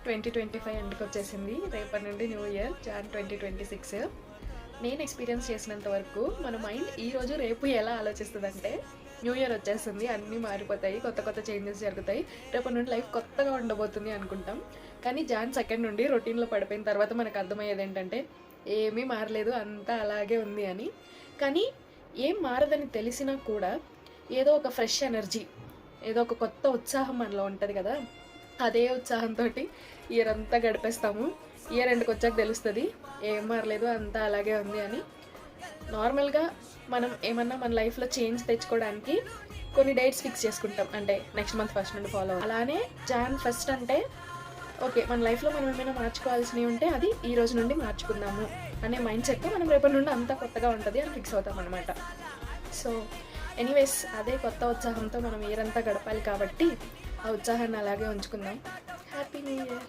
2025 ఎండ్కి వచ్చేసింది. రేపటి నుండి న్యూ ఇయర్ జాన్ 2026. నేను ఎక్స్పీరియన్స్ చేసినంత వరకు మన మైండ్ ఈరోజు రేపు ఎలా ఆలోచిస్తుందంటే న్యూ ఇయర్ వచ్చేస్తుంది, అన్నీ మారిపోతాయి, కొత్త కొత్త చేంజెస్ జరుగుతాయి, రేపటి నుండి లైఫ్ కొత్తగా ఉండబోతుంది అనుకుంటాం. కానీ జాన్ 2 నుండి రొటీన్లో పడిపోయిన తర్వాత మనకు అర్థమయ్యేది ఏంటంటే ఏమీ మారలేదు, అంతా అలాగే ఉంది అని. కానీ ఏం మారదని తెలిసినా కూడా ఏదో ఒక ఫ్రెష్ ఎనర్జీ, ఏదో ఒక కొత్త ఉత్సాహం మనలో ఉంటుంది కదా. అదే ఉత్సాహంతో ఇయర్ అంతా గడిపేస్తాము. ఇయర్ ఎండ్కి వచ్చాక తెలుస్తుంది ఏం మారలేదు, అంతా అలాగే ఉంది అని. నార్మల్గా మనం ఏమన్నా మన లైఫ్లో చేంజ్ తెచ్చుకోవడానికి కొన్ని డేట్స్ ఫిక్స్ చేసుకుంటాం, అంటే నెక్స్ట్ మంత్ 1 నుండి ఫాలో. అలానే జాన్ 1 అంటే ఓకే, మన లైఫ్లో మనం ఏమైనా మార్చుకోవాల్సినవి ఉంటే అది ఈ రోజు నుండి మార్చుకుందాము అనే మైండ్ సెట్తో మనం రేపటి నుండి అంతా కొత్తగా ఉంటుంది అని ఫిక్స్ అవుతాం అనమాట. సో ఎనీవేస్, అదే కొత్త ఉత్సాహంతో మనం ఇయర్ అంతా గడపాలి కాబట్టి ఆ ఉత్సాహాన్ని అలాగే ఉంచుకుందాం. Happy new year.